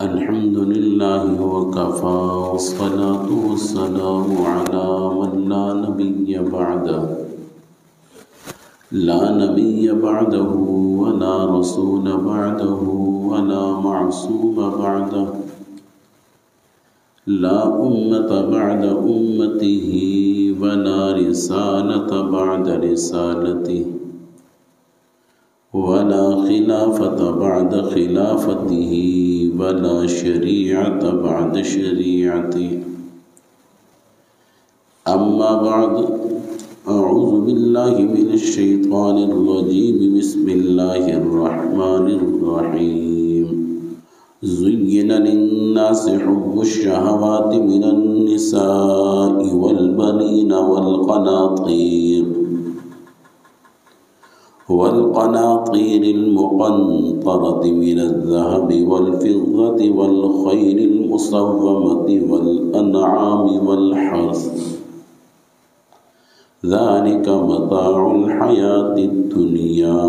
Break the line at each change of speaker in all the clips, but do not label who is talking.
الحمد لله وكفى والصلاة والسلام على من لا نبي بعده ولا رسول بعده ولا معصوم بعده لا أمة بعد أمته ولا رسالة بعد رسالته ولا خلافة بعد خلافته ولا شريعة بعد شريعته أما بعد أعوذ بالله من الشيطان الرجيم بسم الله الرحمن الرحيم زين للناس حب الشهوات من النساء والبنين والقناطير المقنطرة من الذهب والفضة والخيل المصومة والأنعام والحرث ذلك متاع الحياة الدنيا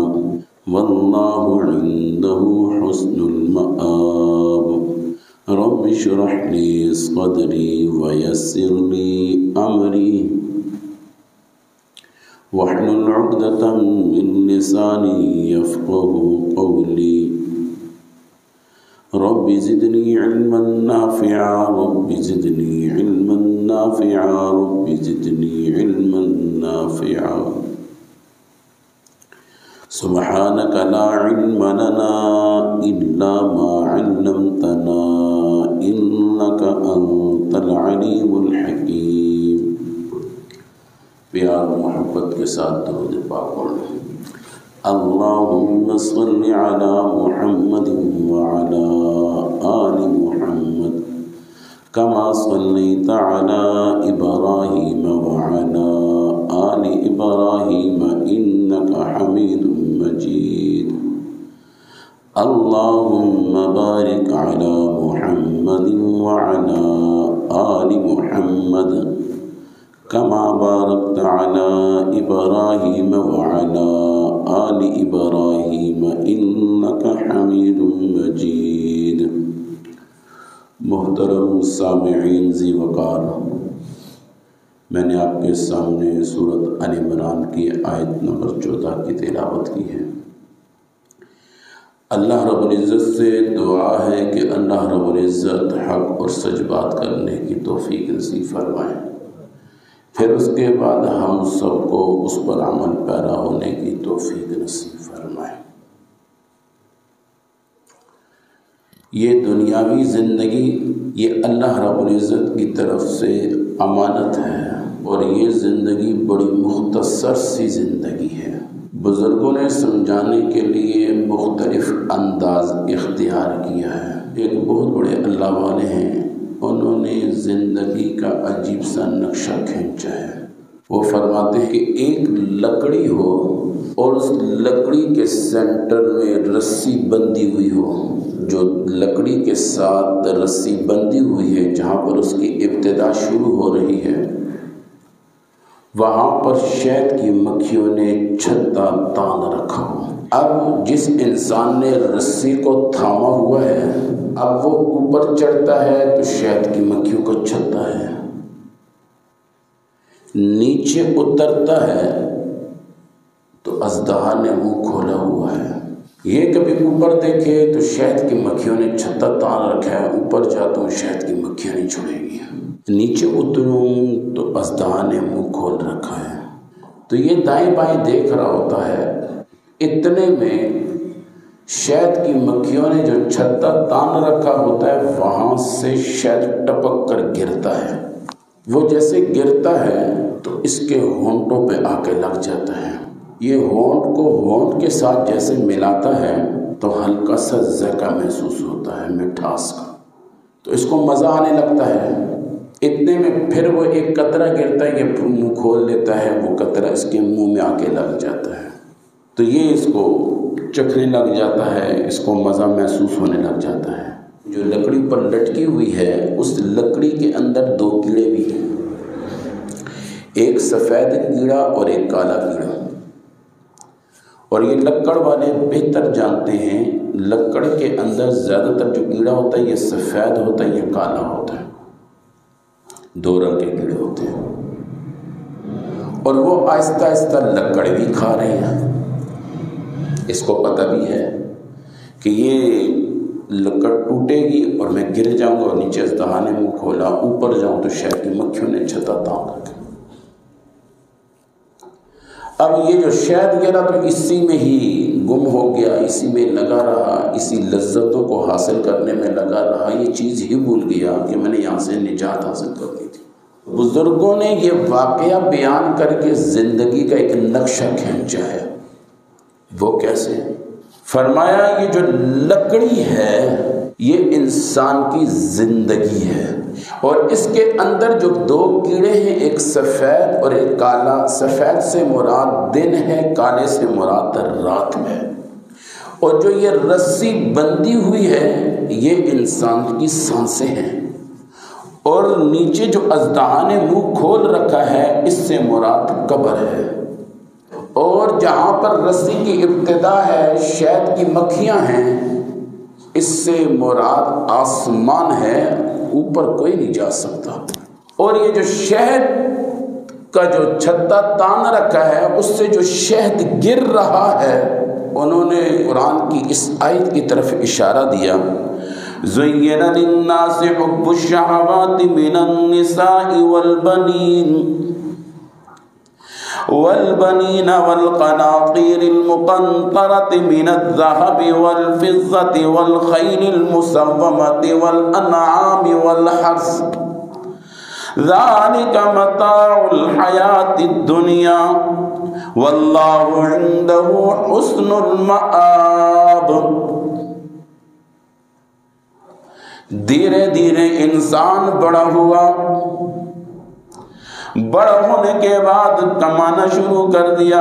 والله عنده حسن المآب رب اشرح لي صدري ويسر لي أمري واحلل عقدة من لساني يفقه قولي رب زدني علما نافعا رب زدني علما نافعا رب زدني علما نافعا سبحانك لا علم لنا إلا ما علمتنا إنك أنت العليم الحكيم پیار محبت کے ساتھ درود پاک پڑھیں اللہم صل علی محمد وعلی آل محمد کما صلیت علی ابراہیم وعلی آل ابراہیم انک حمید مجید اللہم بارک علی محمد وعلی آل محمد كما باركت على إبراهيم وعلى آل إبراهيم إنك حميد مجيد محترم سامعین ذی وقار، میں نے آپ کے سامنے سورۃ آل عمران کی آیت نمبر 14 کی تلاوت کی ہے۔ اللہ رب العزت سے دعا ہے کہ اللہ رب العزت حق اور سچ بات کرنے کی توفیق نصیب فرمائیں، پھر اس کے بعد ہم سب کو اس پر عمل پیرا ہونے کی توفیق نصیب فرمائے۔ یہ دنیاوی زندگی یہ اللہ رب العزت کی طرف سے امانت ہے، اور یہ زندگی بڑی مختصر سی زندگی ہے۔ بزرگوں نے سمجھانے کے لیے مختلف انداز اختیار کیا ہے۔ ایک بہت بڑے اللہ والے ہیں، انہوں نے زندگی کا عجیب سا نقشہ کھینچا ہے۔ وہ فرماتے ہیں کہ ایک لکڑی ہو اور اس لکڑی کے سینٹر میں رسی بندھی ہوئی ہو، جو لکڑی کے ساتھ رسی بندھی ہوئی ہے جہاں پر اس کی ابتدا شروع ہو رہی ہے، وہاں پر شہد کی مکھیوں نے چھتا تان رکھا ہو۔ اب جس انسان نے رسی کو تھاما ہوا ہے، اب وہ اوپر چڑھتا ہے تو شہد کی مکھیوں کو چھتا ہے، نیچے اترتا ہے تو اژدہا نے منہ کھولا ہوا ہے۔ یہ کبھی اوپر دیکھے تو شہد کی مکھیوں نے چھتا تان رکھا ہے، اوپر جاتا ہوں شہد کی مکھیاں نہیں چھوڑے گی، نیچے اتروں تو اژدہا نے منہ کھول رکھا ہے۔ تو یہ دائیں بائیں دیکھ رہا ہوتا ہے، اتنے میں شہد کی مکھیوں نے جو چھتا تان رکھا ہوتا ہے وہاں سے شہد ٹپک کر گرتا ہے۔ وہ جیسے گرتا ہے تو اس کے ہونٹوں پہ آ کے لگ جاتا ہے۔ یہ ہونٹ کو ہونٹ کے ساتھ جیسے ملاتا ہے تو ہلکا سا ذائقہ محسوس ہوتا ہے، مٹھاس کا، تو اس کو مزہ آنے لگتا ہے۔ اتنے میں پھر وہ ایک قطرہ گرتا ہے، یہ منہ کھول لیتا ہے، وہ قطرہ اس کے منہ میں آ کے لگ جاتا ہے، تو یہ اس کو چکھنے لگ جاتا ہے، اس کو مزہ محسوس ہونے لگ جاتا ہے۔ جو لکڑی پر لٹکی ہوئی ہے اس لکڑی کے اندر 2 کیڑے بھی ہیں، ایک سفید کیڑا اور ایک کالا کیڑا۔ اور یہ لکڑ والے بہتر جانتے ہیں، لکڑ کے اندر زیادہ تر جو کیڑا ہوتا ہے یہ سفید ہوتا ہے، یہ کالا ہوتا ہے، دو رنگ کے کیڑے ہوتے ہیں، اور وہ آہستہ آہستہ لکڑ بھی کھا رہے ہیں۔ اس کو پتہ بھی ہے کہ یہ لکڑ ٹوٹے گی اور میں گر جاؤں گا، اور نیچے اژدہا نے منہ کھولا، اوپر جاؤں تو شہد کی مکھیوں نے چھتا تان رکھا۔ اب یہ جو شہد گرا تو اسی میں ہی گم ہو گیا، اسی میں لگا رہا، اسی لذتوں کو حاصل کرنے میں لگا رہا، یہ چیز ہی بھول گیا کہ میں نے یہاں سے نجات حاصل کرنی تھی۔ بزرگوں نے یہ واقعہ بیان کر کے زندگی کا ایک نقشہ کھینچا ہے۔ وہ کیسے؟ فرمایا یہ جو لکڑی ہے یہ انسان کی زندگی ہے، اور اس کے اندر جو دو کیڑے ہیں، ایک سفید اور ایک کالا، سفید سے مراد دن ہے، کالے سے مراد رات ہے، اور جو یہ رسی بندھی ہوئی ہے یہ انسان کی سانسیں ہیں، اور نیچے جو اژدہا نے منہ کھول رکھا ہے اس سے مراد قبر ہے، اور جہاں پر رسی کی ابتدا ہے شہد کی مکھیاں ہیں، اس سے مراد آسمان ہے، اوپر کوئی نہیں جا سکتا، اور یہ جو شہد کا جو چھتا تان رکھا ہے اس سے جو شہد گر رہا ہے، انہوں نے قرآن کی اس آیت کی طرف اشارہ دیا، زُيِّنَ لِلنَّاسِ حُبُّ الشَّهَوَاتِ مِنَ النِّسَاءِ والبنين والقناطير المقنطرة من الذهب والفضة والخيل المسومة والأنعام والحرث ذلك متاع الحياة الدنيا والله عنده حسن المآب۔ دھیرے دھیرے انسان بڑا ہوا، بڑا ہونے کے بعد کمانا شروع کر دیا،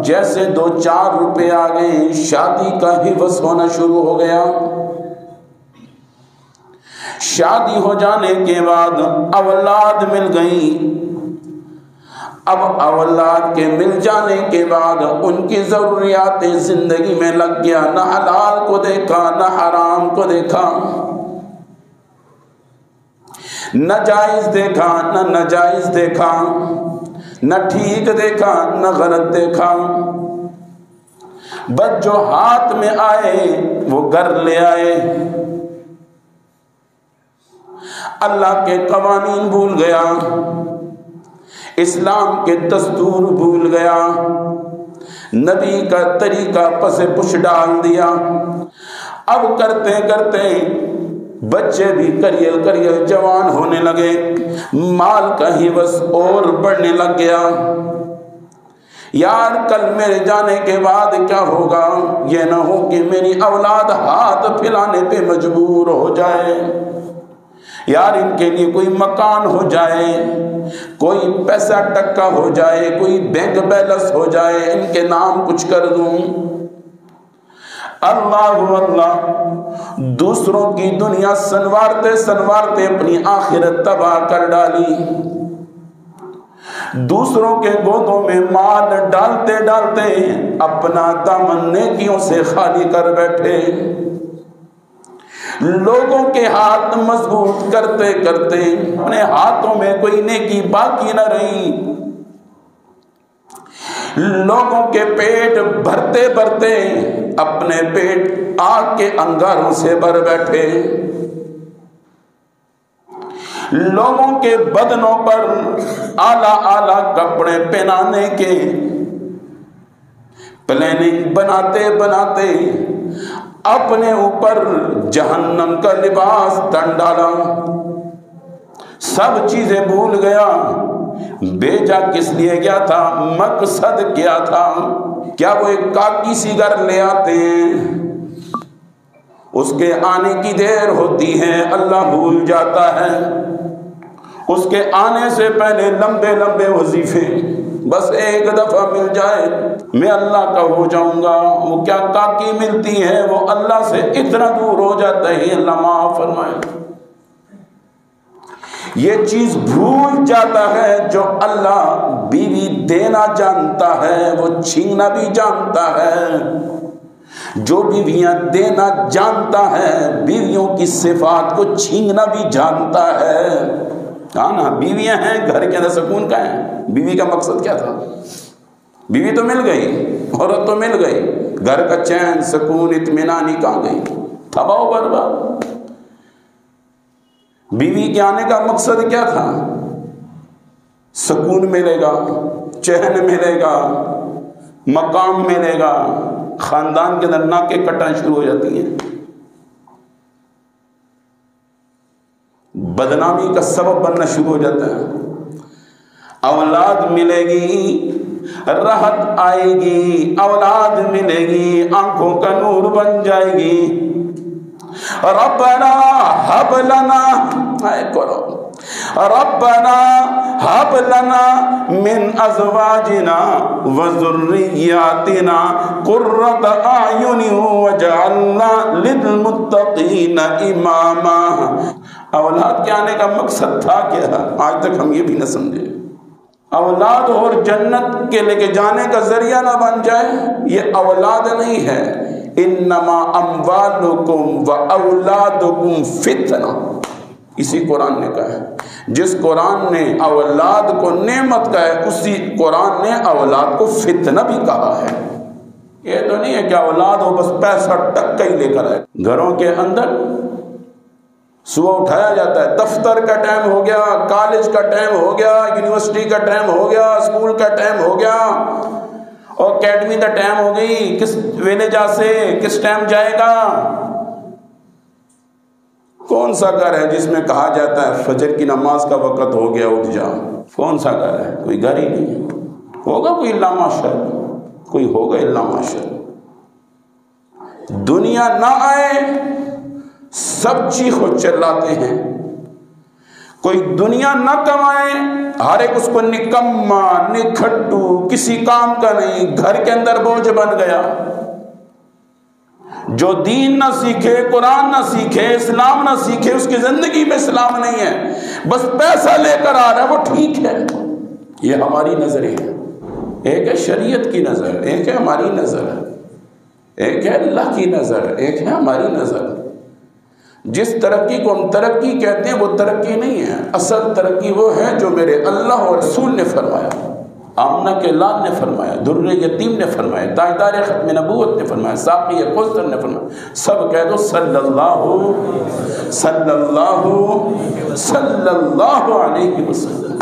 جیسے 2-4 روپے آ گئے شادی کا ہوس ہونا شروع ہو گیا، شادی ہو جانے کے بعد اولاد مل گئی، اب اولاد کے مل جانے کے بعد ان کی ضروریات زندگی میں لگ گیا، نہ حلال کو دیکھا نہ حرام کو دیکھا، نہ جائز دیکھا نہ ناجائز دیکھا، نہ ٹھیک دیکھا نہ غلط دیکھا، بس جو ہاتھ میں آئے وہ گھر لے آئے، اللہ کے قوانین بھول گیا، اسلام کے دستور بھول گیا، نبی کا طریقہ پس پش ڈال دیا۔ اب کرتے کرتے بچے بھی کریل جوان ہونے لگے، مال کا ہوس اور بڑھنے لگ گیا، یار کل میرے جانے کے بعد کیا ہوگا، یہ نہ ہو کہ میری اولاد ہاتھ پھیلانے پہ مجبور ہو جائے، یار ان کے لیے کوئی مکان ہو جائے، کوئی پیسہ ٹکا ہو جائے، کوئی بینک بیلنس ہو جائے، ان کے نام کچھ کر دوں۔ اللہ دوسروں کی دنیا سنوارتے سنوارتے اپنی آخرت تباہ کر ڈالی، دوسروں کے گودوں میں مال ڈالتے ڈالتے اپنا دامن نیکیوں سے خالی کر بیٹھے، لوگوں کے ہاتھ مضبوط کرتے کرتے اپنے ہاتھوں میں کوئی نیکی باقی نہ رہی، لوگوں کے پیٹ بھرتے بھرتے اپنے پیٹ آگ کے انگاروں سے بھر بیٹھے، لوگوں کے بدنوں پر اعلیٰ اعلیٰ کپڑے پہنانے کے پلاننگ بناتے بناتے اپنے اوپر جہنم کا لباس تن ڈالا، سب چیزیں بھول گیا، بیجا کس لیے گیا تھا، مقصد کیا تھا، کیا وہ ایک کاکی سی گھر لے آتے ہیں، اس کے آنے کی دیر ہوتی ہے اللہ بھول جاتا ہے، اس کے آنے سے پہلے لمبے لمبے وظیفے، بس ایک دفعہ مل جائے میں اللہ کا ہو جاؤں گا، وہ کیا کاکی ملتی ہے، وہ اللہ سے اتنا دور ہو جاتا ہے، اللہ معاف فرمائے۔ یہ چیز بھول جاتا ہے جو اللہ بیوی دینا جانتا ہے وہ چھیننا بھی جانتا ہے۔ جو بیویاں دینا جانتا ہے بیویوں کی صفات کو چھیننا بھی جانتا ہے۔ ہاں نا، بیویاں ہیں گھر کے اندر سکون کا ہے۔ بیوی کا مقصد کیا تھا؟ بیوی تو مل گئی، عورت تو مل گئی، گھر کا چین سکون اطمینانی کہاں گئی؟ تباہ و برباد۔ بیوی کے آنے کا مقصد کیا تھا؟ سکون ملے گا، چین ملے گا، مقام ملے گا۔ خاندان کے اندر ناکیں کٹنا شروع ہو جاتی ہیں، بدنامی کا سبب بننا شروع ہو جاتا ہے۔ اولاد ملے گی، راحت آئے گی، اولاد ملے گی، آنکھوں کا نور بن جائے گی۔ ربنا ہب لنا، ربنا ہب لنا من ازواجنا وذریاتنا قرۃ اعین واجعلنا للمتقین اماما۔ اولاد کے آنے کا مقصد تھا کیا؟ آج تک ہم یہ بھی نہ سمجھے۔ اولاد اور جنت کے لے کے جانے کا ذریعہ نہ بن جائے، یہ اولاد نہیں ہے۔ انما اموالکم و اولادکم فتنہ، اسی قرآن نے کہا ہے۔ جس قرآن نے اولاد کو نعمت کہا ہے اسی قرآن نے اولاد کو فتنہ بھی کہا ہے۔ یہ تو نہیں ہے کہ اولاد ہو بس پیسہ ٹکا ہی لے کر آئے۔ گھروں کے اندر صبح اٹھایا جاتا ہے، دفتر کا ٹائم ہو گیا، کالج کا ٹائم ہو گیا، یونیورسٹی کا ٹائم ہو گیا، اسکول کا ٹائم ہو گیا، اور اکیڈمی کا ٹائم ہو گئی، کس ویلے جا سے کس ٹائم جائے گا۔ کون سا گھر ہے جس میں کہا جاتا ہے فجر کی نماز کا وقت ہو گیا اٹھ جا؟ کون سا گھر ہے؟ کوئی گھر ہی نہیں ہے۔ ہوگا کوئی الا ماشاء اللہ، کوئی ہوگا الا ماشاء اللہ۔ دنیا نہ آئے سب چیخ و چلاتے ہیں، کوئی دنیا نہ کمائے ہر ایک اس کو نکما نکھٹو کسی کام کا نہیں، گھر کے اندر بوجھ بن گیا۔ جو دین نہ سیکھے، قرآن نہ سیکھے، اسلام نہ سیکھے، اس کی زندگی میں اسلام نہیں ہے، بس پیسہ لے کر آ رہا ہے، وہ ٹھیک ہے۔ یہ ہماری نظر ہے، ایک ہے شریعت کی نظر، ایک ہے ہماری نظر، ایک ہے اللہ کی نظر، ایک ہے ہماری نظر۔ جس ترقی کو ہم ترقی کہتے ہیں وہ ترقی نہیں ہے، اصل ترقی وہ ہے جو میرے اللہ اور رسول نے فرمایا، آمنہ کے لال نے فرمایا، در یتیم نے فرمایا، تاجدار ختم نبوت نے فرمایا، ساقی کوثر نے فرمایا۔ سب کہہ دو صلی اللہ صلی اللہ صلی اللہ علیہ وسلم۔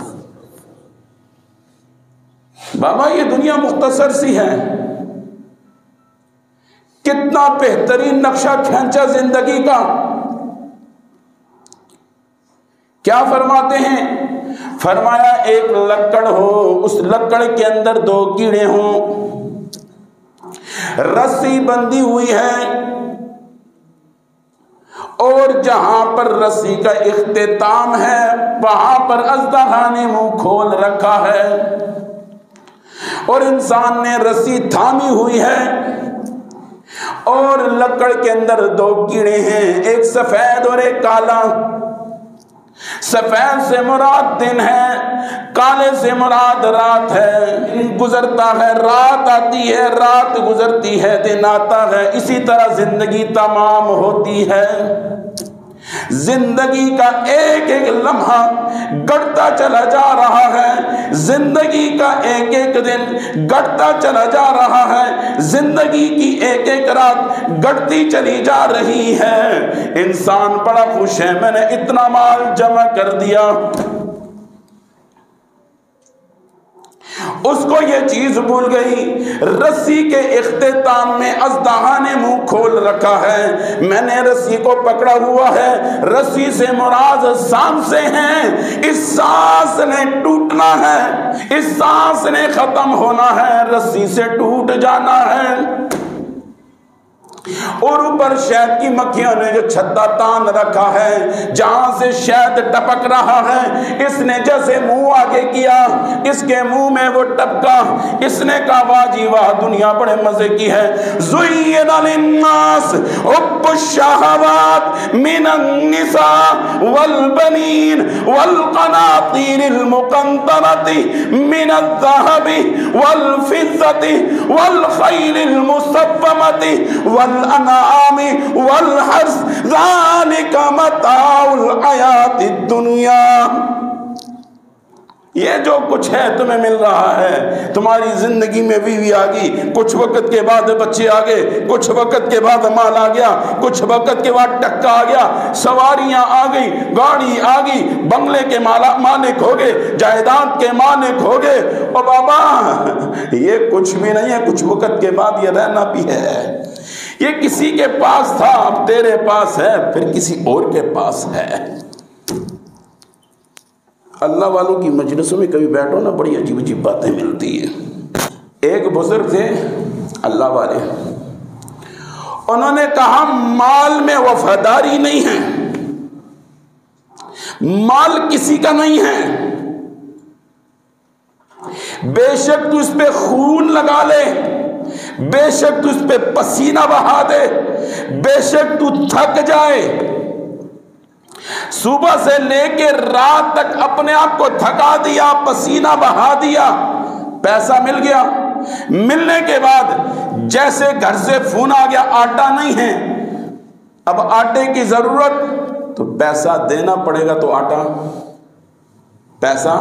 بابا یہ دنیا مختصر سی ہے، کتنا بہترین نقشہ کھینچا زندگی کا۔ کیا فرماتے ہیں؟ فرمایا ایک لکڑ ہو، اس لکڑ کے اندر دو کیڑے ہوں، رسی بندھی ہوئی ہے، اور جہاں پر رسی کا اختتام ہے وہاں پر اژدہا نے منہ کھول رکھا ہے، اور انسان نے رسی تھامی ہوئی ہے، اور لکڑ کے اندر دو کیڑے ہیں، ایک سفید اور ایک کالا۔ سفید سے مراد دن ہے، کالے سے مراد رات ہے۔ دن گزرتا ہے، رات آتی ہے، رات گزرتی ہے، دن آتا ہے۔ اسی طرح زندگی تمام ہوتی ہے۔ زندگی کا ایک ایک لمحہ گڑتا چلا جا رہا ہے، زندگی کا ایک ایک دن گڑتا چلا جا رہا ہے، زندگی کی ایک ایک رات گڑتی چلی جا رہی ہے۔ انسان بڑا خوش ہے، میں نے اتنا مال جمع کر دیا۔ اس کو یہ چیز بھول گئی، رسی کے اختتام میں اژدہا نے منہ کھول رکھا ہے، میں نے رسی کو پکڑا ہوا ہے۔ رسی سے مراد سانسیں ہیں، اس سانس نے ٹوٹنا ہے، اس سانس نے ختم ہونا ہے، رسی سے ٹوٹ جانا ہے۔ اور اوپر شہد کی مکھیوں نے جو چھتا تان رکھا ہے، جہاں سے شہد ٹپک رہا ہے، اس نے جیسے منہ آگے کیا، اس کے منہ میں وہ ٹپکا، اس نے کہا واہ جی واہ، دنیا بڑے مزے کی ہے۔ زُيِّنَ لِلنَّاسِ حُبُّ الشَّهَوَاتِ مِنَ النِّسَاءِ وَالْبَنِينَ وَالْقَنَاطِيرِ الْمُقَنطَرَةِ مِنَ الذَّهَبِ وَالْفِضَّةِ وَالْخَيْلِ الْمُسَوَّمَةِ الانعام والحرث ذلك متاع الحیات الدنیا۔ یہ جو کچھ ہے تمہیں مل رہا ہے، تمہاری زندگی میں بیوی آ گئی، کچھ وقت کے بعد بچے آ گئے، کچھ وقت کے بعد مال آ گیا، کچھ وقت کے بعد ٹکا آ گیا، سواریاں آ گئی، گاڑی آ گئی، بنگلے کے مالک ہو گئے، جائیداد کے مالک ہو گئے۔ اور بابا یہ کچھ بھی نہیں ہے، کچھ وقت کے بعد یہ رہنا بھی ہے۔ یہ کسی کے پاس تھا، اب تیرے پاس ہے، پھر کسی اور کے پاس ہے۔ اللہ والوں کی مجلسوں میں کبھی بیٹھو نا، بڑی عجیب عجیب باتیں ملتی ہیں۔ ایک بزرگ تھے اللہ والے، انہوں نے کہا مال میں وفاداری نہیں ہے، مال کسی کا نہیں ہے، بے شک تو اس پہ خون لگا لے، بے شک تو اس پہ پسینہ بہا دے، بے شک تو تھک جائے، صبح سے لے کے رات تک اپنے آپ کو تھکا دیا، پسینہ بہا دیا، پیسہ مل گیا، ملنے کے بعد جیسے گھر سے فون آ گیا آٹا نہیں ہے، اب آٹے کی ضرورت تو پیسہ دینا پڑے گا، تو آٹا، پیسہ،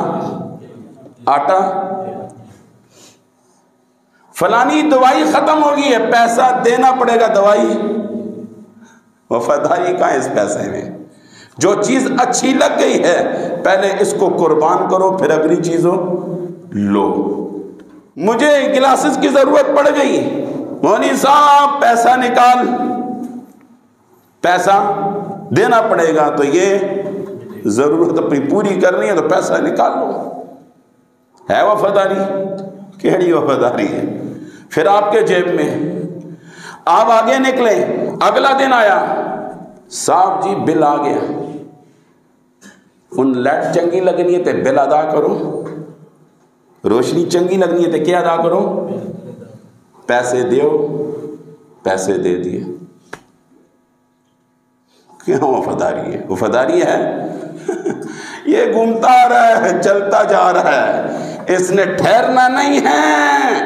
آٹا، فلانی دوائی ختم ہوگی ہے، پیسہ دینا پڑے گا، دوائی۔ وفاداری کہاں ہے اس پیسے میں؟ جو چیز اچھی لگ گئی ہے پہلے اس کو قربان کرو، پھر اگلی چیزوں لو۔ مجھے گلاسز کی ضرورت پڑ گئی، مولوی صاحب پیسہ نکال، پیسہ دینا پڑے گا، تو یہ ضرورت اپنی پوری کرنی ہے تو پیسہ نکال لو۔ ہے وفاداری؟ کیڑی وفاداری ہے؟ پھر آپ کے جیب میں، آپ آگے نکلے، اگلا دن آیا، صاحب جی بل آ گیا، ان لائٹ چنگی لگنی ہے تو بل ادا کرو، روشنی چنگی لگنی ہے تو کیا ادا کرو؟ پیسے دیو، پیسے دے دیے۔ کیا وفاداری ہے؟ وفاداری ہے یہ گھومتا آ رہا ہے، چلتا جا رہا ہے، اس نے ٹھہرنا نہیں ہے۔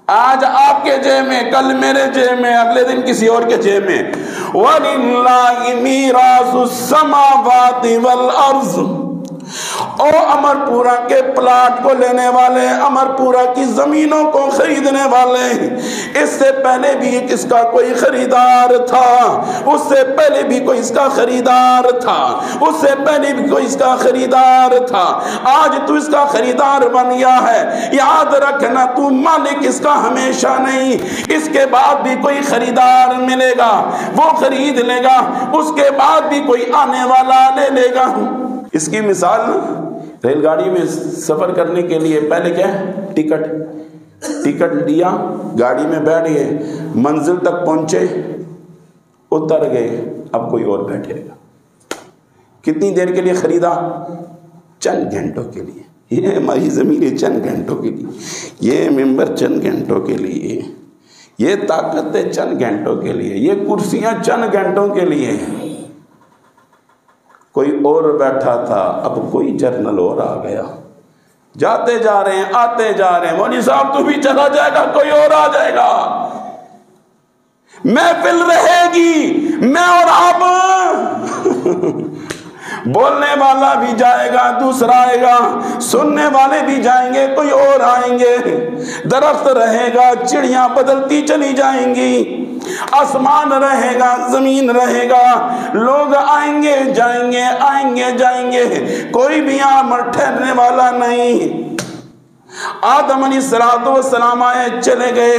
آج آپ کے جیب میں، کل میرے جیب میں، اگلے دن کسی اور کے جیب میں۔ وَلِلَّهِ مِيرَاثُ السَّمَاوَاتِ وَالْأَرْضِ۔ او امر پورا کے پلاٹ کو لینے والے، امر پورا کی زمینوں کو خریدنے والے، اس سے پہلے بھی اس کا کوئی خریدار تھا، اس سے پہلے بھی کوئی اس کا خریدار تھا، اس سے پہلے بھی کوئی اس کا خریدار تھا، آج تو اس کا خریدار بن گیا ہے۔ یاد رکھنا تو مالک اس کا ہمیشہ نہیں، اس کے بعد بھی کوئی خریدار ملے گا، وہ خرید لے گا، اس کے بعد بھی کوئی آنے والا لے لے گا۔ اس کی مثال نا، ریل گاڑی میں سفر کرنے کے لیے پہلے کیا ہے؟ ٹکٹ لیا، گاڑی میں بیٹھ گئے، منزل تک پہنچے، اتر گئے، اب کوئی اور بیٹھے گا۔ کتنی دیر کے لیے خریدا؟ چند گھنٹوں کے لیے۔ یہ ہماری زمین ہے چند گھنٹوں کے لیے، یہ ممبر چند گھنٹوں کے لیے، یہ طاقتیں چند گھنٹوں کے لیے، یہ کرسیاں چند گھنٹوں کے لیے۔ کوئی اور بیٹھا تھا، اب کوئی جرنل اور آ گیا، جاتے جا رہے ہیں، آتے جا رہے ہیں، مولوی صاحب تو بھی چلا جائے گا، کوئی اور آ جائے گا، محفل رہے گی، میں اور آپ بولنے والا بھی جائے گا، دوسرا آئے گا، سننے والے بھی جائیں گے، کوئی اور آئیں گے، درخت رہے گا، چڑیاں بدلتی چلی جائیں گی، آسمان رہے گا، زمین رہے گا، لوگ آئیں گے جائیں گے، آئیں گے جائیں گے، کوئی بھی یہاں ٹھہرنے والا نہیں۔ آدم علیہ السلام آئے چلے گئے،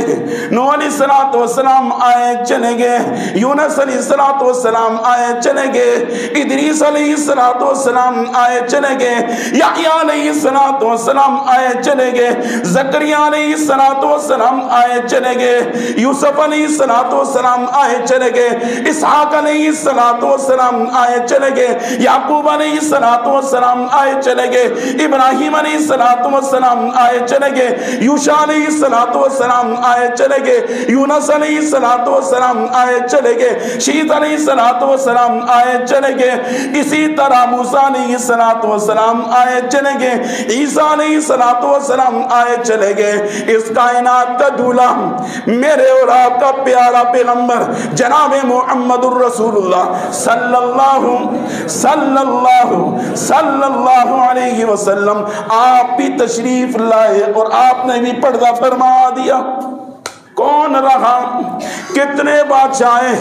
نوح علیہ السلام آئے چلے گئے، یونس علیہ السلام آئے چلے گئے، ادریس علیہ السلام آئے چلے گئے، یحییٰ علیہ السلام آئے چلے گئے، زکریا علیہ السلام آئے چلے گئے، یوسف علیہ السلام آئے چلے گئے، اسحاق علیہ السلام آئے چلے گئے، یعقوب علیہ السلام آئے چلے گئے، ابراہیم علیہ السلام آئے چلے گئے، یوشع علیہ السلام آئے چلے گئے، یونس علیہ السلام آئے چلے گئے، شیط علیہ السلام آئے چلے گئے، اسی طرح موسیٰ علیہ السلام آئے چلے گئے، عیسیٰ علیہ السلام آئے چلے گئے۔ اس کائنات کا دولہ میرے اور آپ کا پیارا پیغمبر جناب محمد الرسول اللہ صلی اللہ علیہ وسلم، آپ بھی تشریف لائے اور آپ نے بھی پردہ فرما دیا۔ کون رہا؟ کتنے بادشاہ آئے،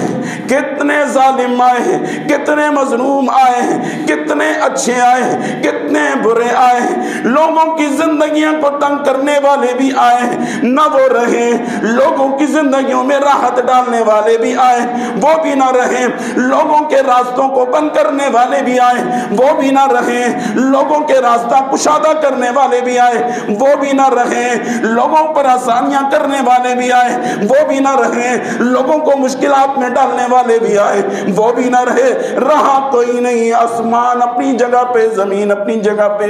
کتنے ظالم آئے، کتنے مظلوم آئے، کتنے اچھے آئے، کتنے برے آئے، لوگوں کی زندگیوں کو تنگ کرنے والے بھی آئے، نہ وہ رہے، لوگوں کی زندگیوں میں راحت ڈالنے والے بھی آئے، وہ بھی نہ رہے، لوگوں کے راستوں کو بند کرنے والے بھی آئے، وہ بھی نہ رہے، لوگوں کے راستہ کشادہ کرنے والے بھی آئے، وہ بھی نہ رہے، لوگوں پر آسانیاں کرنے والے بھی آئے، وہ بھی نہ رہے، لوگوں کو مشکلات میں ڈالنے والے بھی آئے، وہ بھی نہ رہے، رہا کوئی نہیں، آسمان اپنی جگہ پہ، زمین اپنی جگہ پہ۔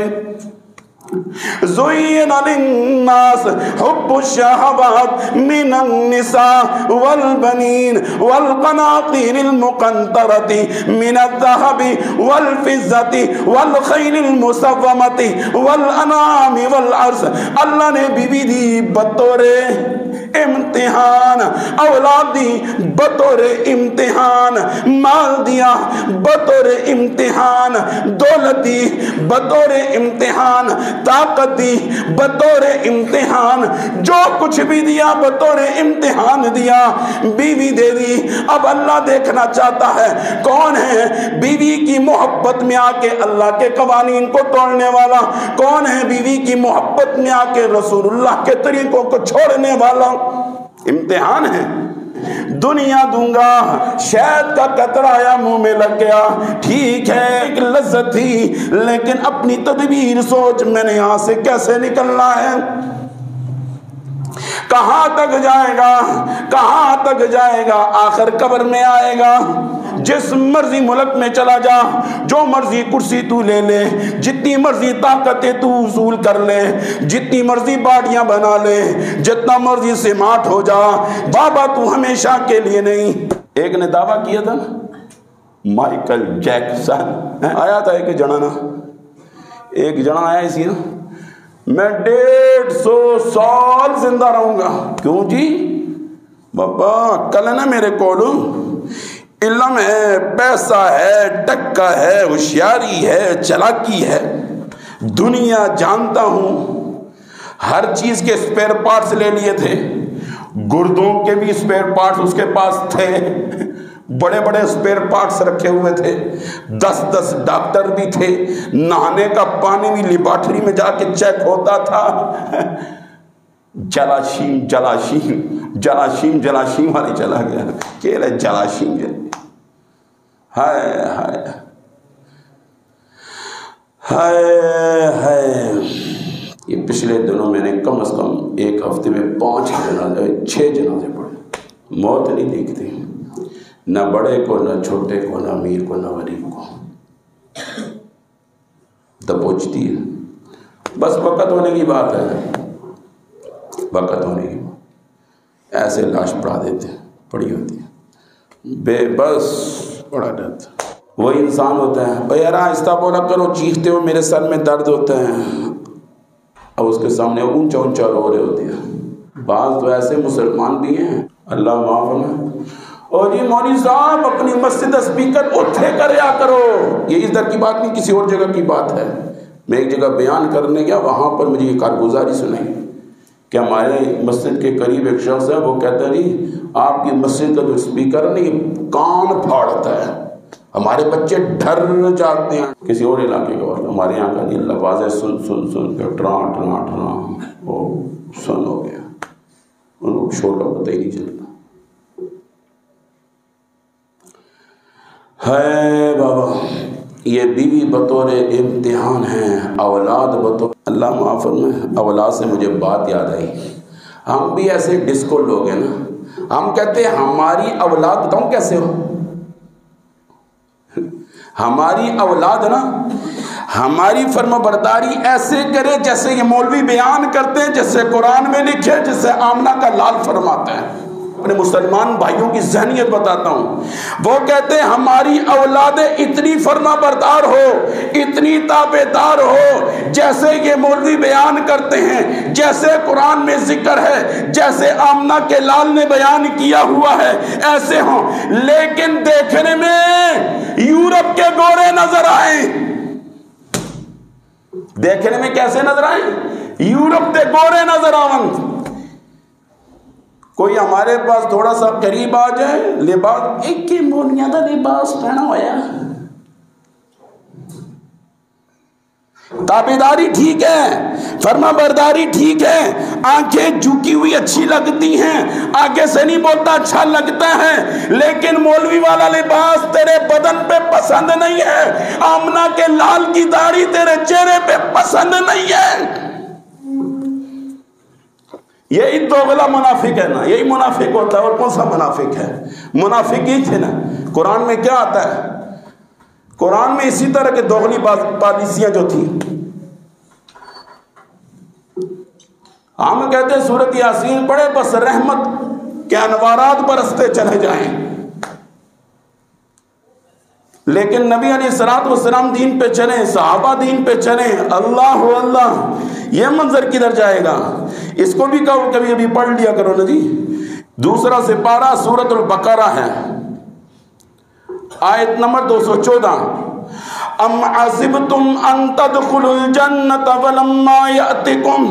زُيِّنَ لِلنَّاسِ حُبُّ الشَّهَوَاتِ مِنَ النِّسَاءِ وَالْبَنِينَ وَالْقَنَاطِيرِ الْمُقَنطَرَةِ مِنَ الذَّهَبِ وَالْفِضَّةِ وَالْخَيْلِ الْمُسَوَّمَةِ وَالْأَنْعَامِ وَالْحَرْثِ۔ اللہ نے بیوی دی بطور امتحان، اولاد دی بطور امتحان، مال دیا بطور امتحان، دولت دی بطور امتحان، طاقت دی بطور امتحان، جو کچھ بھی دیا بطور امتحان دیا، بیوی دے دی۔ اب اللہ دیکھنا چاہتا ہے کون ہے بیوی کی محبت میں آ کے اللہ کے قوانین کو توڑنے والا، کون ہے بیوی کی محبت میں آ کے رسول اللہ کے طریقوں کو چھوڑنے والا۔ امتحان ہے۔ دنیا دوں گا، شہد کا قطرہ آیا منہ میں لگ گیا، ٹھیک ہے ایک لذت تھی، لیکن اپنی تدبیر سوچ میں نے یہاں سے کیسے نکلنا ہے، کہاں تک جائے گا، کہاں تک جائے گا، آخر قبر میں آئے گا۔ جس مرضی ملک میں چلا جا، جو مرضی کرسی تو لے لے، جتنی مرضی طاقتیں تو وصول کر لے، جتنی مرضی باڑیاں بنا لے، جتنا مرضی سماٹ ہو جا، بابا تو ہمیشہ کے لیے نہیں۔ ایک نے دعویٰ کیا تھا نا، مائیکل جیکسن آیا تھا ایک جنانا، ایک جنا آیا اسی نا، میں 150 سال زندہ رہوں گا۔ کیوں جی؟ بابا کل ہے نا میرے کولوں علم ہے، پیسہ ہے، ٹکا ہے، ہوشیاری ہے، چلاکی ہے، دنیا جانتا ہوں، ہر چیز کے اسپیئر پارٹس لے لیے تھے، گردوں کے بھی اسپیئر پارٹس اس کے پاس تھے، بڑے بڑے اسپیئر پارٹس رکھے ہوئے تھے، 10 ڈاکٹر بھی تھے، نہانے کا پانی بھی لیبارٹری میں جا کے چیک ہوتا تھا۔ جلاشیم جلاشیم جلاشیم جلاشیم والی چلا گیا، کہہ رہے جلاشیم جل۔ ہائے ہائے ہائے ہائے، یہ پچھلے دنوں میں نے کم از کم ایک ہفتے میں 5 جنازے 6 جنازے پڑھے۔ موت نہیں دیکھتی، نہ بڑے کو، نہ چھوٹے کو، نہ امیر کو، نہ غریب کو، دبوچتی ہے۔ بس وقت ہونے کی بات ہے، وقت ہونے کی بات، ایسے لاش پڑا دیتے ہیں، پڑی ہوتی ہے، بے بس پڑا رہتا ہے۔ وہی انسان ہوتا ہے، بھائی یار آہستہ بولا کرو، چیختے ہو میرے سر میں درد ہوتا ہے، اب اس کے سامنے اونچا اونچا رو رہے ہوتے ہیں۔ بعض تو ایسے مسلمان بھی ہیں، اللہ معاف فرمائے، اور جی مولوی صاحب اپنی مسجد اسپیکر اتھے کریا کرو، یہ ادھر کی بات نہیں، کسی اور جگہ کی بات ہے۔ میں ایک جگہ بیان کرنے گیا، وہاں پر مجھے یہ کارگزاری سنائی کہ ہمارے مسجد کے قریب ایک شخص ہے، وہ کہتا ہے جی آپ کی مسجد کا جو اسپیکر ہے نا یہ کان پھاڑتا ہے، ہمارے بچے ڈر جاتے ہیں. کسی اور علاقے کے بعد ہمارے یہاں کا نہیں، اللہ واضح سن سن سن کے ٹراں ٹراں ٹراں وہ سن ہو گیا، ان کو شور کا پتہ ہی نہیں چلتا. ہے بابا یہ بیوی بطور امتحان ہے، اولاد بطور، اللہ معاف فرمائے. اولاد سے مجھے بات یاد آئی. ہم بھی ایسے ڈسکو لوگ ہیں نا، ہم کہتے ہیں ہماری اولاد، بتاؤں کیسے ہو، ہماری اولاد نا ہماری فرما برداری ایسے کرے جیسے یہ مولوی بیان کرتے ہیں، جیسے قرآن میں لکھے، جیسے آمنہ کا لال فرماتا ہے. اپنے مسلمان بھائیوں کی ذہنیت بتاتا ہوں. وہ کہتے ہیں ہماری اولادیں اتنی فرما بردار ہو، اتنی تابعدار ہو، جیسے یہ مولوی بیان کرتے ہیں، جیسے قرآن میں ذکر ہے، جیسے آمنہ کے لال نے بیان کیا ہوا ہے، ایسے ہوں. لیکن دیکھنے میں یورپ کے گورے نظر آئیں. دیکھنے میں کیسے نظر آئیں؟ یورپ کے گورے نظر آئیں. کوئی ہمارے پاس تھوڑا سا قریب آ جائے، لباس ایک ہی مولویاں دا لباس پہنا ہوا، تابعداری ٹھیک ہے، فرما برداری ٹھیک ہے، آنکھیں جھکی ہوئی اچھی لگتی ہیں، آگے سے نہیں بولتا اچھا لگتا ہے، لیکن مولوی والا لباس تیرے بدن پہ پسند نہیں ہے، آمنہ کے لال کی داڑھی تیرے چہرے پہ پسند نہیں ہے. یہی دوغلا منافق ہے نا، یہی منافق ہوتا ہے. اور کون سا منافق ہے؟ منافق ہی تھے نا. قرآن میں کیا آتا ہے؟ قرآن میں اسی طرح کے دوغلی پالیسیاں جو تھیں. ہم کہتے ہیں سورۃ یاسین پڑھے بس رحمت کے انوارات برستے چلے جائیں، لیکن نبی علیہ الصلوۃ والسلام دین پہ چلیں، صحابہ دین پہ چلیں، اللہ اللہ، یہ منظر کدھر جائے گا؟ اس کو بھی کہو کبھی ابھی پڑھ لیا کرو نا جی. دوسرا سپارہ سورۃ البقرہ ہے، آیت نمبر 214. ام حسبتم ان تدخلوا الجنۃ ولما یأتکم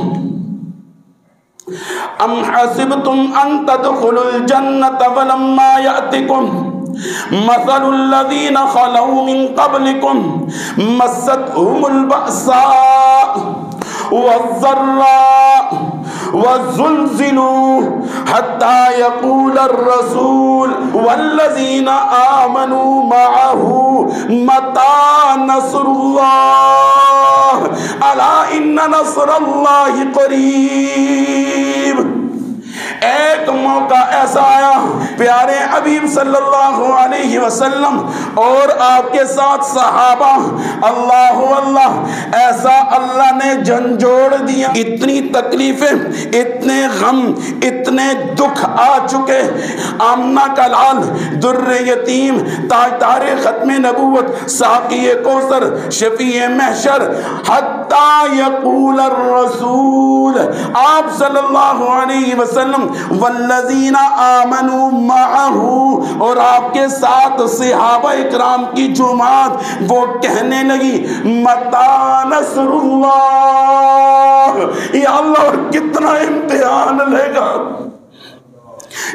ام حسبتم ان تدخلوا الجنۃ ولما یأتکم مثل الذین خلوا من قبلکم مستهم البأساء والضراء وزلزلوا حتى يقول الرسول والذين آمنوا معه متى نصر الله ألا إن نصر الله قريب. ایک موقع ایسا آیا پیارے حبیب صلی اللہ علیہ وسلم اور آپ کے ساتھ صحابہ، اللہ اللہ، ایسا اللہ نے جھنجھوڑ دیا، اتنی تکلیفیں، اتنے غم، اتنے دکھ آ چکے. آمنہ کا لال، در یتیم، تاجدار ختم نبوت، ساقی کوثر، شفیع محشر، حتی یقول الرسول، آپ صلی اللہ علیہ وسلم، والذین آمنوا معه، اور آپ کے ساتھ صحابہ اکرام کی جماعت، وہ کہنے لگی متی نصر اللہ، یا اللہ اور کتنا امتحان لے گا،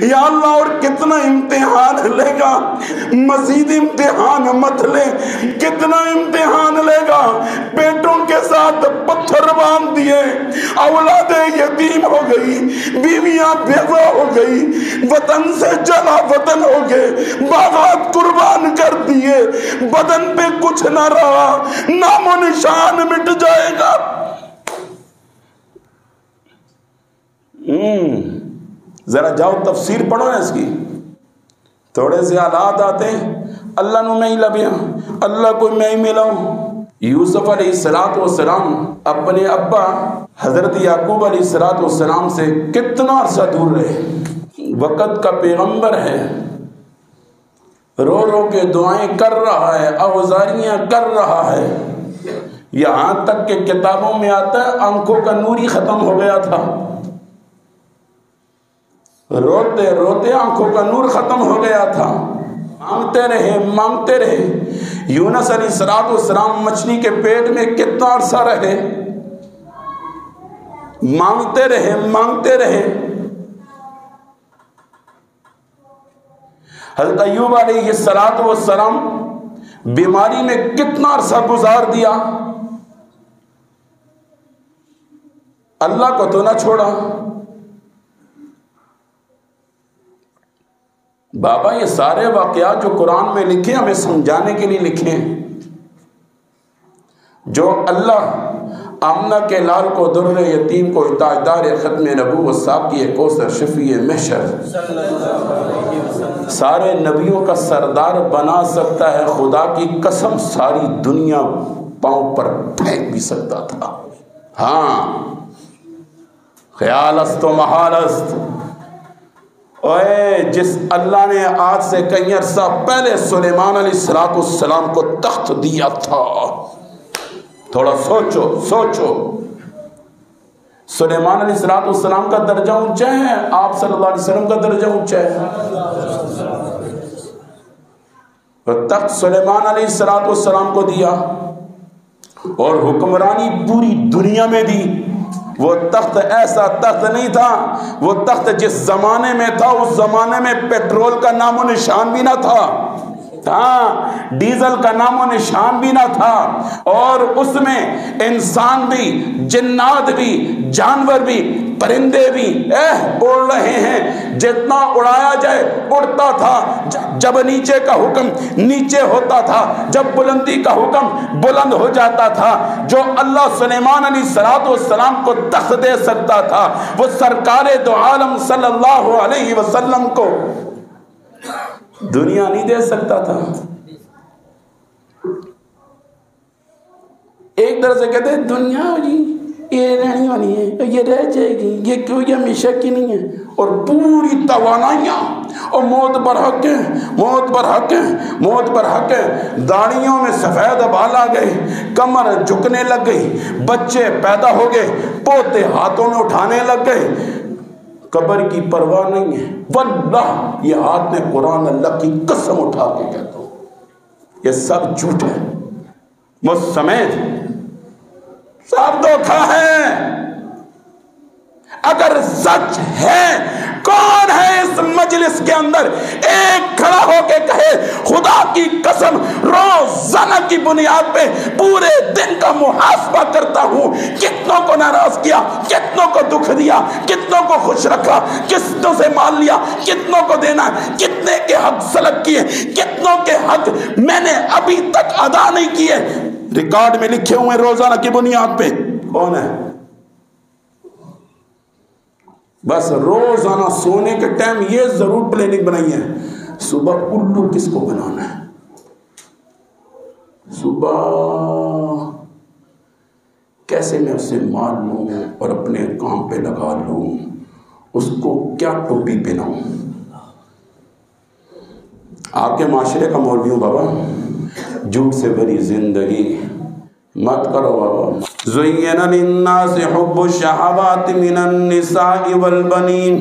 یا اللہ اور کتنا امتحان لے گا، مزید امتحان مت لے، کتنا امتحان لے گا. بیٹوں کے ساتھ پتھر باندھ دیے، اولادیں یتیم ہو گئی، بیویاں بیوہ ہو گئی، وطن سے جلا وطن ہو گئے، باغات قربان کر دیے، بدن پہ کچھ نہ رہا، نام و نشان مٹ جائے گا. ذرا جاؤ تفسیر پڑھو نا اس کی. تھوڑے سے حالات آتے ہیں، اللہ نو میں ہی لبیا، اللہ کو میں ہی ملاؤں. یوسف علیہ السلام اپنے ابا حضرت یعقوب علیہ السلام سے کتنا عرصہ دور رہے. وقت کا پیغمبر ہے، رو رو کے دعائیں کر رہا ہے، اوزاریاں کر رہا ہے، یہاں تک کہ کتابوں میں آتا ہے آنکھوں کا نور ہی ختم ہو گیا تھا. روتے روتے آنکھوں کا نور ختم ہو گیا تھا. مانگتے رہے مانگتے رہے. یونس علیہ السلام مچھلی کے پیٹ میں کتنا عرصہ رہے، مانگتے رہے مانگتے رہے. حضرت ایوب علیہ السلام بیماری میں کتنا عرصہ گزار دیا، اللہ کو تو نہ چھوڑا۔ بابا یہ سارے واقعات جو قرآن میں لکھے ہمیں سمجھانے کے لیے لکھے ہیں۔ جو اللہ آمنہ کے لال کو در یتیم کو تاجدار ختم نبوت ساقی کوثر شفیع محشر سارے نبیوں کا سردار بنا سکتا ہے، خدا کی قسم ساری دنیا پاؤں پر پھینک بھی سکتا تھا۔ ہاں خیال است و محال است۔ اوے جس اللہ نے آج سے کئی عرصہ پہلے سلیمان علیہ السلام کو تخت دیا تھا، تھوڑا سوچو سلیمان علیہ السلام کا درجہ اونچا ہے، آپ صلی اللہ علیہ وسلم کا درجہ اونچا ہے۔ اور تخت سلیمان علیہ السلام کو دیا اور حکمرانی پوری دنیا میں دی۔ وہ تخت ایسا تخت نہیں تھا، وہ تخت جس زمانے میں تھا اس زمانے میں پیٹرول کا نام و نشان بھی نہ تھا، ہاں ڈیزل کا نام و نشان بھی نہ تھا، اور اس میں انسان بھی، جنات بھی، جانور بھی، پرندے بھی اڑ رہے ہیں، جتنا اڑایا جائے اڑتا تھا۔ جب نیچے کا حکم نیچے ہوتا تھا، جب بلندی کا حکم بلند ہو جاتا تھا۔ جو اللہ سلیمان علیہ السلام کو تخت دے سکتا تھا وہ سرکار دو عالم صلی اللہ علیہ وسلم کو دنیا نہیں دے سکتا تھا۔ ایک طرح سے کہتے ہیں دنیا جی یہ رہنی والی ہے، یہ رہ جائے گی، یہ کیوں یہ ہمیشہ کی نہیں ہے، اور پوری توانائیاں اور موت پر حق ہے، موت پر حق ہے، موت پر حق ہے۔ داڑھیوں میں سفید بال آ گئے، کمر جھکنے لگ گئی، بچے پیدا ہو گئے، پوتے ہاتھوں میں اٹھانے لگ گئے، قبر کی پرواہ نہیں ہے۔ واللہ یہ ہاتھ میں قرآن اللہ کی قسم اٹھا کے کہتا ہوں یہ سب جھوٹ ہے، وہ سمیت سب دھوکہ ہے۔ اگر سچ ہے، کون ہے اس مجلس کے اندر ایک کھڑا ہو کے کہے خدا کی قسم روزانہ کی بنیاد پہ پورے دن کا محاسبہ کرتا ہوں، کتنوں کو ناراض کیا، کتنوں کو دکھ دیا، کتنوں کو خوش رکھا، کتنوں سے مال لیا، کتنوں کو دینا، کتنے کے حق سلب کیے، کتنوں کے حق میں نے ابھی تک ادا نہیں کیے، ریکارڈ میں لکھے ہوئے روزانہ کی بنیاد پہ کون ہے؟ بس روزانہ سونے کے ٹائم یہ ضرور پلاننگ بنائی ہے، صبح الو کس کو بنانا ہے، صبح کیسے میں اسے مار لوں اور اپنے کام پہ لگا لوں، اس کو کیا ٹوپی پہناؤں۔ آپ کے معاشرے کا مولوی ہوں بابا، جھوٹ سے بھری زندگی مت کرو بابا۔ زُيِّنَ لِلنَّاسِ حُبُّ الشَّهَوَاتِ مِنَ النِّسَاءِ وَالْبَنِينَ۔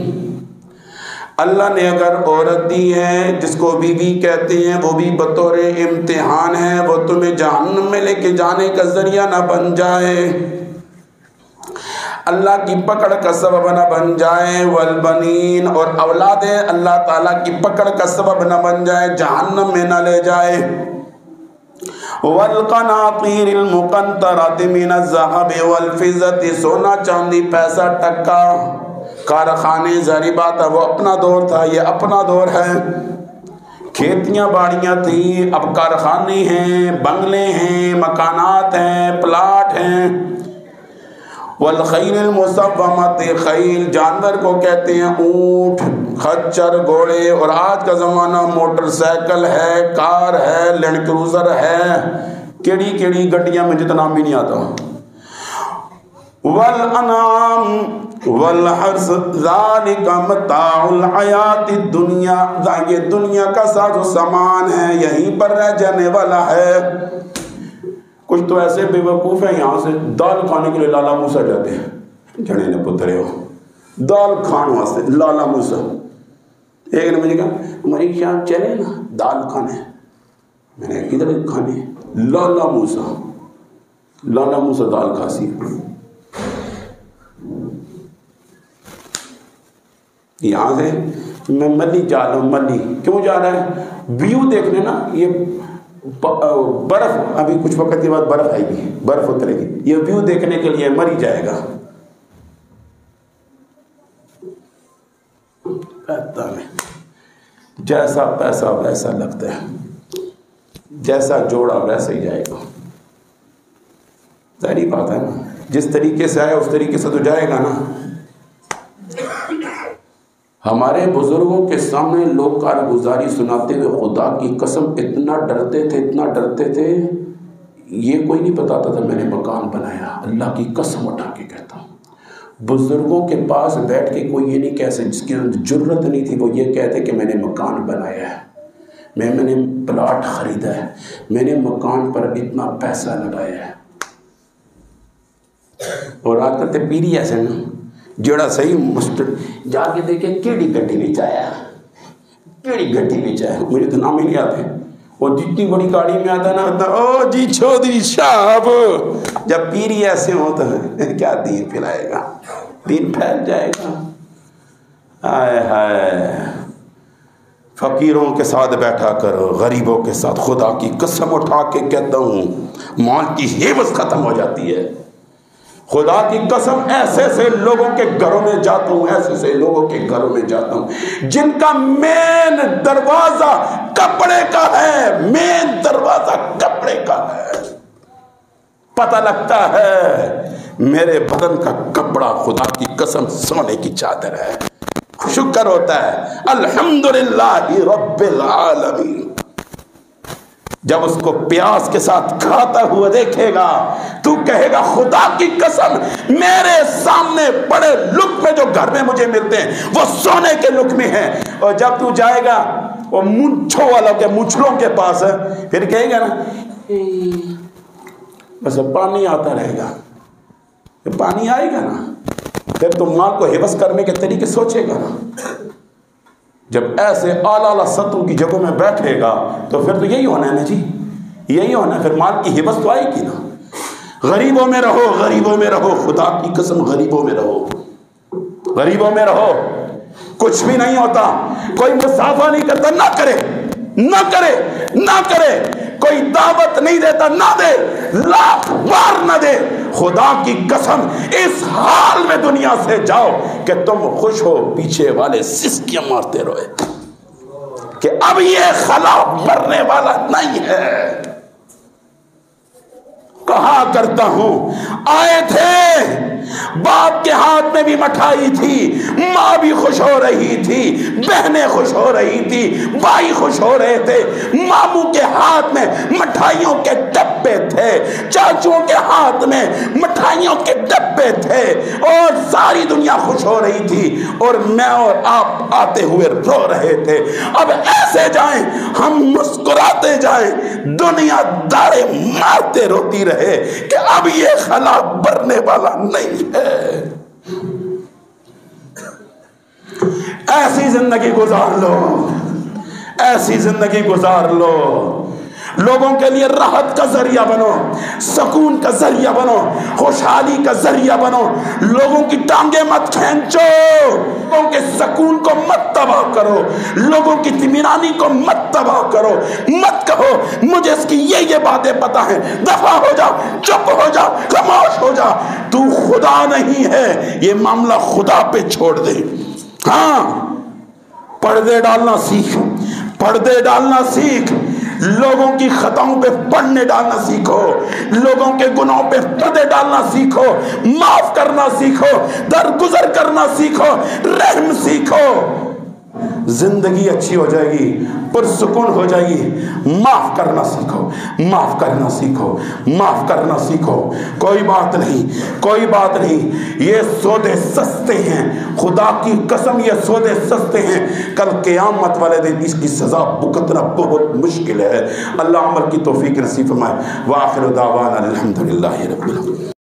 اللہ نے اگر عورت دی ہے جس کو بیوی کہتے ہیں، وہ بھی بطور امتحان ہے، وہ تمہیں جہنم میں لے کے جانے کا ذریعہ نہ بن جائے، اللہ کی پکڑ کا سبب نہ بن جائے، والبنین اور اولادیں اللہ تعالیٰ کی پکڑ کا سبب نہ بن جائے، جہنم میں نہ لے جائے۔ والقناطیر المقنطرۃ من الذهب والفضة، سونا چاندی پیسہ ٹکا، کارخانے ظاہری بات ہے وہ اپنا دور تھا، یہ اپنا دور ہے، کھیتیاں باڑیاں تھی، اب کارخانے ہیں، بنگلے ہیں، مکانات ہیں، پلاٹ ہیں۔ والخیل المصومۃ، خیل جانور کو کہتے ہیں اونٹ، خچر، گھوڑے، اور آج کا زمانہ موٹر سائیکل ہے، کار ہے، لینڈ کروزر ہے، کیڑی کیڑی گڈیاں میں جتنا بھی نہیں آتا۔ والانعام والحرث ذالک متاع الحیات الدنیا، یہ دنیا کا ساز و سامان ہے، یہیں پر رہ جانے والا ہے۔ کچھ تو ایسے بے وقوف ہیں یہاں سے دال کھانے کے لیے لالا موسیٰ جاتے ہیں، جھڑے نے پترے ہو دال کھان واسطے لالا موسیٰ۔ ایک نے مجھے کہا ہماری شام چلے نا دال کھانے، میں نے کدھر کھانے؟ لالا موسیٰ، لالا موسیٰ دال کھاسی۔ یہاں سے میں ملی جا رہا ہوں، ملی کیوں جا رہا ہے؟ ویو دیکھنے نا، یہ
برف ابھی کچھ وقت کے بعد برف آئے گی، برف اترے گی، یہ ویو دیکھنے کے لیے مر ہی جائے گا. جیسا پیسہ ویسا لگتا ہے، جیسا جوڑا ویسا ہی جائے گا. ظاہری بات ہے نا، جس طریقے سے آیا اس طریقے سے تو جائے گا نا.
ہمارے بزرگوں کے سامنے لوگ کارگزاری سناتے ہوئے خدا کی قسم اتنا ڈرتے تھے، اتنا ڈرتے تھے، یہ کوئی نہیں بتاتا تھا میں نے مکان بنایا. اللہ کی قسم اٹھا کے کہتا ہوں، بزرگوں کے پاس بیٹھ کے کوئی یہ نہیں کہہ سکتا، جس کی جرت نہیں تھی وہ یہ کہتے کہ میں نے مکان بنایا ہے، میں نے پلاٹ خریدا ہے، میں نے مکان پر اتنا پیسہ لگایا ہے.
اور آج کل تے پیری ایسے نا جڑا صحیح مسٹر جا کے دیکھے کیڑی گڈی وچ آیا، کیڑی گڈی وچ آیا، مجھے تو نام ہی نہیں آتے. اور جتنی بڑی گاڑی میں آتا نا او جی چودھری صاحب، جب پیری ایسے ہو تو کیا دین پھیلائے گا، دین پھیل جائے گا. ہائے ہائے، فقیروں کے ساتھ بیٹھا کرو، غریبوں کے ساتھ. خدا کی قسم اٹھا کے کہتا ہوں مال کی ہیبت ختم ہو جاتی ہے. خدا کی قسم ایسے سے لوگوں کے گھروں میں جاتا ہوں، ایسے سے لوگوں کے گھروں میں جاتا ہوں جن کا مین دروازہ کپڑے کا ہے، مین دروازہ کپڑے کا ہے. پتہ لگتا ہے میرے بدن کا کپڑا خدا کی قسم سونے کی چادر ہے. شکر ہوتا ہے الحمدللہ رب العالمین. جب اس کو پیاس کے ساتھ کھاتا ہوا دیکھے گا تو کہے گا خدا کی قسم میرے سامنے بڑے لقمے جو گھر میں مجھے ملتے ہیں وہ سونے کے لقمے ہیں. اور جب تو جائے گا وہ مونچھوں والوں کے مونچھلوں کے پاس پھر کہے گا نا بس پانی آتا رہے گا، پانی آئے گا نا، پھر تو ماں کو حفظ کرنے کے طریقے سوچے گا نا. جب ایسے اعلیٰ سطح کی جگہوں میں بیٹھے گا تو پھر تو یہی ہونا ہے نا جی، یہی ہونا ہے. پھر مال کی حفظ تو آئے گی نا. غریبوں میں رہو، غریبوں میں رہو، خدا کی قسم غریبوں میں رہو، غریبوں میں رہو. کچھ بھی نہیں ہوتا، کوئی مسافہ نہیں کرتا، نہ کرے نہ کرے نہ کرے. کوئی دعوت نہیں دیتا، نہ دے، لاکھ بار نہ دے. خدا کی قسم اس حال میں دنیا سے جاؤ کہ تم خوش ہو، پیچھے والے سسکیاں مارتے رہے کہ اب یہ خلا مرنے والا نہیں ہے. کہا کرتا ہوں آئے تھے، باپ کے ہاتھ میں بھی مٹھائی تھی، ماں بھی خوش ہو رہی تھی، بہنیں خوش ہو رہی تھی، بھائی خوش ہو رہے تھے، ماموں کے ہاتھ میں مٹھائیوں کے ڈبے تھے، چاچوں کے ہاتھ میں مٹھائیوں کے ڈبے تھے، اور ساری دنیا خوش ہو رہی تھی اور میں اور آپ آتے ہوئے رو رہے تھے. اب ایسے جائیں ہم مسکراتے جائیں، دنیا داڑے مارتے روتی رہے کہ اب یہ خلا بھرنے والا نہیں ہے. ایسی زندگی گزار لو، ایسی زندگی گزار لو. لوگوں کے لیے راحت کا ذریعہ بنو، سکون کا ذریعہ بنو، خوشحالی کا ذریعہ بنو. لوگوں کی ٹانگیں مت کھینچو، لوگوں کے سکون کو مت تباہ کرو، لوگوں کی اطمینانی کو مت تباہ کرو. مت کہو مجھے اس کی یہ باتیں پتہ ہیں، دفع ہو جا، چپ ہو جا، خاموش ہو جا. تو خدا نہیں ہے، یہ معاملہ خدا پہ چھوڑ دے. ہاں پردے ڈالنا سیکھ، پردے ڈالنا سیکھ، لوگوں کی خطاؤں پہ پڑھنے ڈالنا سیکھو، لوگوں کے گناہوں پہ پردے ڈالنا سیکھو، معاف کرنا سیکھو، درگزر کرنا سیکھو، رحم سیکھو. زندگی اچھی ہو جائے گی، پرسکون ہو جائے گی. معاف کرنا سیکھو، معاف کرنا سیکھو، معاف کرنا سیکھو. کوئی بات نہیں، کوئی بات نہیں، یہ سودے سستے ہیں، خدا کی قسم یہ سودے سستے ہیں. کل قیامت والے دن اس کی سزا بھگتنا بہت مشکل ہے. اللہ عمل کی توفیق نصیب فرمائے. وآخر دعوانا الحمدللہ رب العالمین.